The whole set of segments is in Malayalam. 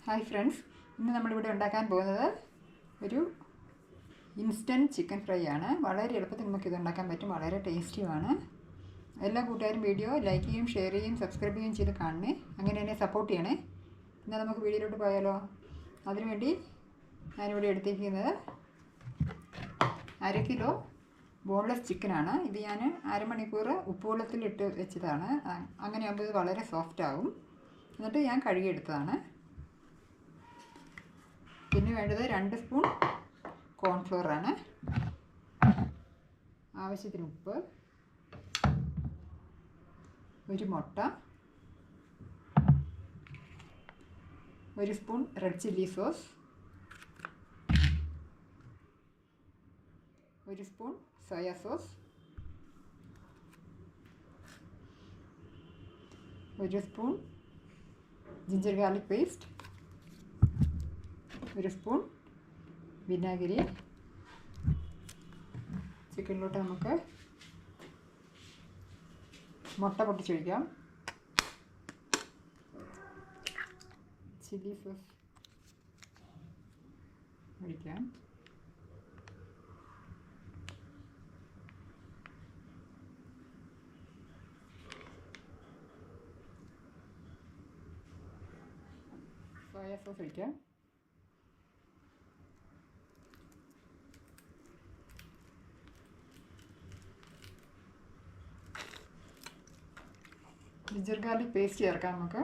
ഹായ് ഫ്രണ്ട്സ്, ഇന്ന് നമ്മളിവിടെ ഉണ്ടാക്കാൻ പോകുന്നത് ഒരു ഇൻസ്റ്റൻറ്റ് ചിക്കൻ ഫ്രൈ ആണ്. വളരെ എളുപ്പത്തിൽ നമുക്കിത് ഉണ്ടാക്കാൻ പറ്റും, വളരെ ടേസ്റ്റിയുമാണ്. എല്ലാ കൂട്ടുകാരും വീഡിയോ ലൈക്ക് ചെയ്യും, ഷെയർ ചെയ്യും, സബ്സ്ക്രൈബ് ചെയ്യുകയും ചെയ്ത് കാണണേ. അങ്ങനെ എന്നെ സപ്പോർട്ട് ചെയ്യണേ. എന്നാൽ നമുക്ക് വീഡിയോയിലോട്ട് പോയാലോ? അതിനുവേണ്ടി ഞാനിവിടെ എടുത്തിരിക്കുന്നത് 1/2 കിലോ ബോൺലെസ് ചിക്കനാണ്. ഇത് ഞാൻ അരമണിക്കൂർ ഉപ്പുവെള്ളത്തിലിട്ട് വെച്ചതാണ്. അങ്ങനെയാകുമ്പോൾ ഇത് വളരെ സോഫ്റ്റ് ആകും. എന്നിട്ട് ഞാൻ കഴുകിയെടുത്തതാണ്. പിന്നെ വേണ്ടത് 2 സ്പൂൺ കോൺഫ്ലോറാണ്, ആവശ്യത്തിന് ഉപ്പ്, ഒരു മുട്ട, 1 spoon red chilli sauce, 1 spoon soya sauce, 1 spoon ginger garlic paste, 1 spoon വിനാഗിരി. ചിക്കനിലോട്ട് നമുക്ക് മുട്ട പൊട്ടിച്ചൊഴിക്കാം, ചില്ലി സോസ് ഒഴിക്കാം, സോയ സോസ് ഒഴിക്കാം, ജിഞ്ചർ ഗാർലിക് പേസ്റ്റ് ചേർക്കാം, നമുക്ക്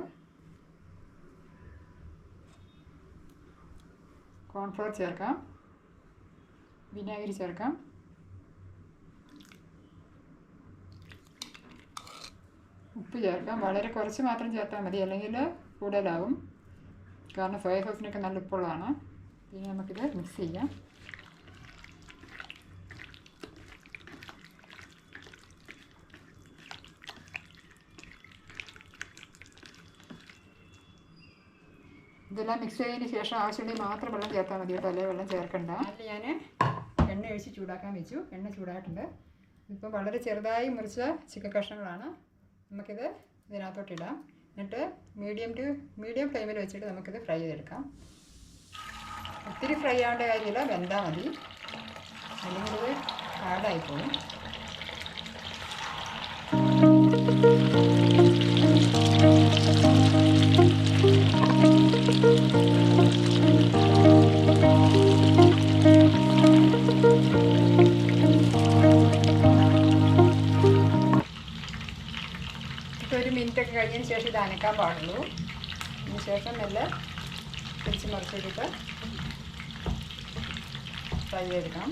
കോൺഫ്ലോർ ചേർക്കാം, വിനാഗിരി ചേർക്കാം, ഉപ്പ് ചേർക്കാം. വളരെ കുറച്ച് മാത്രം ചേർത്താൽ മതി, അല്ലെങ്കിൽ കൂടുതലാവും. കാരണം സോയ സോസിനൊക്കെ നല്ല ഉപ്പുള്ളതാണ്. പിന്നെ നമുക്കിത് മിക്സ് ചെയ്യാം. ഇതെല്ലാം മിക്സ് ചെയ്തതിന് ശേഷം ആവശ്യമുണ്ടെങ്കിൽ മാത്രം വെള്ളം ചേർത്താൽ മതി കേട്ടോ, അല്ലെങ്കിൽ വെള്ളം ചേർക്കണ്ട. അതിൽ ഞാൻ എണ്ണ ഒഴിച്ച് ചൂടാക്കാൻ വെച്ചു. എണ്ണ ചൂടായിട്ടുണ്ട്. ഇപ്പം വളരെ ചെറുതായി മുറിച്ച ചിക്കൻ കഷ്ണങ്ങളാണ്. നമുക്കിത് ഇതിനകത്തോട്ടിടാം. എന്നിട്ട് മീഡിയം ഫ്ലെയിമിൽ വെച്ചിട്ട് നമുക്കിത് ഫ്രൈ ചെയ്തെടുക്കാം. ഒത്തിരി ഫ്രൈ ആവേണ്ട കാര്യമില്ല, വെന്താൽ മതി, അല്ലെങ്കിൽ ഇത് ഹാർഡായിപ്പോകും. ഒരു മിനിറ്റൊക്കെ കഴിഞ്ഞതിന് ശേഷം ഇത് അനക്കാൻ പാടുള്ളൂ. അതിന് ശേഷം മെല്ലെ തിരിച്ച് മറിച്ചിട്ട് ഫ്രൈ ചെയ്തെടുക്കാം.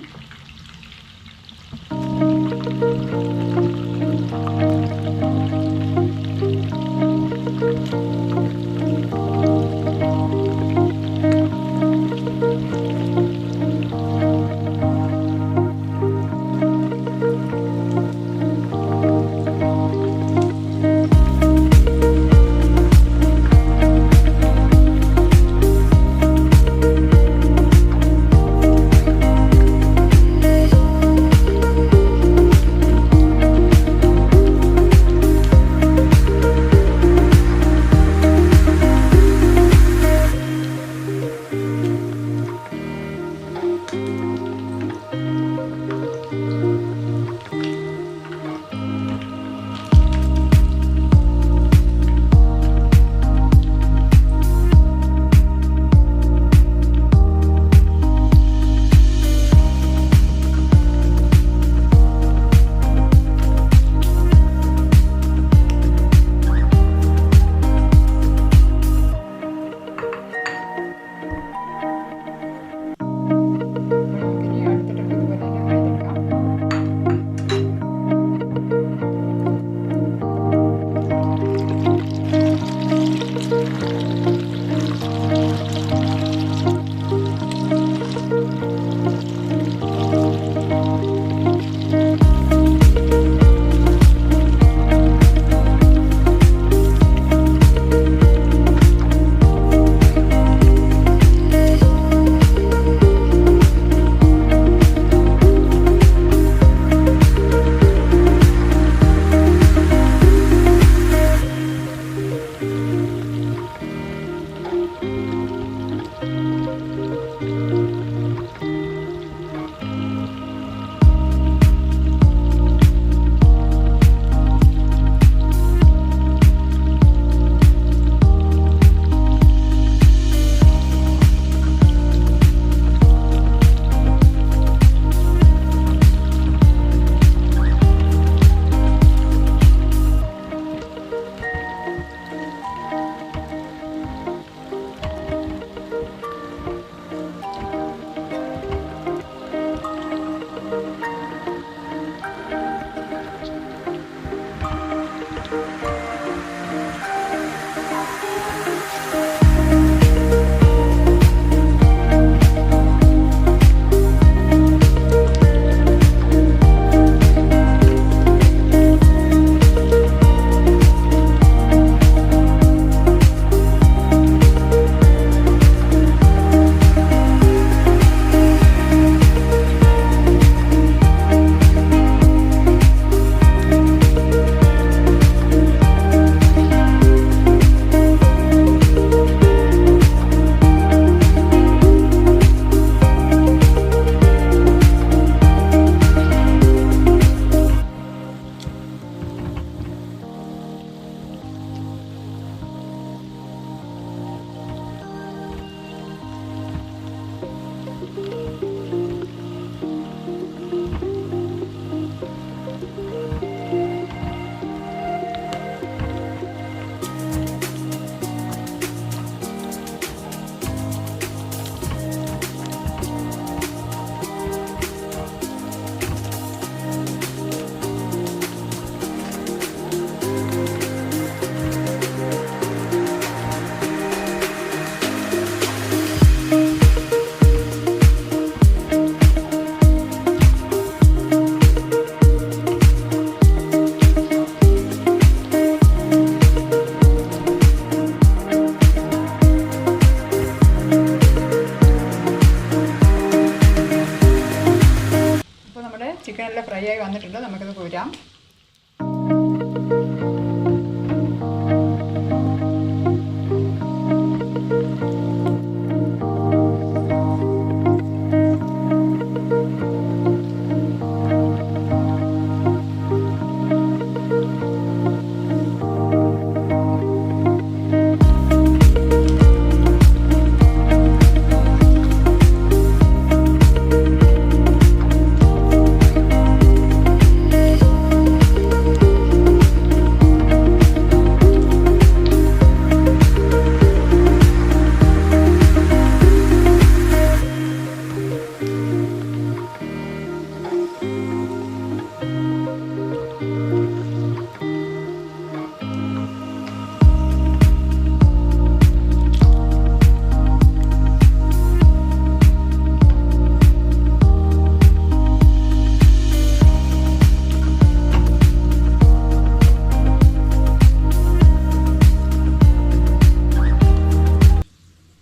റെഡിയായി വന്നിട്ടുണ്ട്. നമുക്കിത് കോരാം.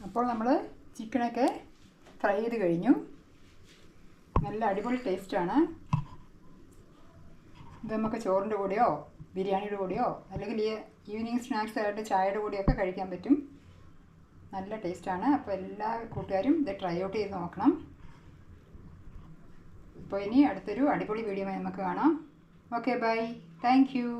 അപ്പോൾ നമ്മൾ ചിക്കനൊക്കെ ഫ്രൈ ചെയ്ത് കഴിഞ്ഞു. നല്ല അടിപൊളി ടേസ്റ്റാണ്. ഇത് നമുക്ക് ചോറിൻ്റെ കൂടെയോ ബിരിയാണിയുടെ കൂടെയോ അല്ലെങ്കിൽ ഈവനിങ് സ്നാക്സ് ആയിട്ട് ചായയുടെ കൂടെയൊക്കെ കഴിക്കാൻ പറ്റും. നല്ല ടേസ്റ്റാണ്. അപ്പോൾ എല്ലാ കൂട്ടുകാരും ഇത് ട്രൈ ഔട്ട് ചെയ്ത് നോക്കണം. അപ്പോൾ ഇനി അടുത്തൊരു അടിപൊളി വീഡിയോ നമുക്ക് കാണാം. Okay, bye. Thank U.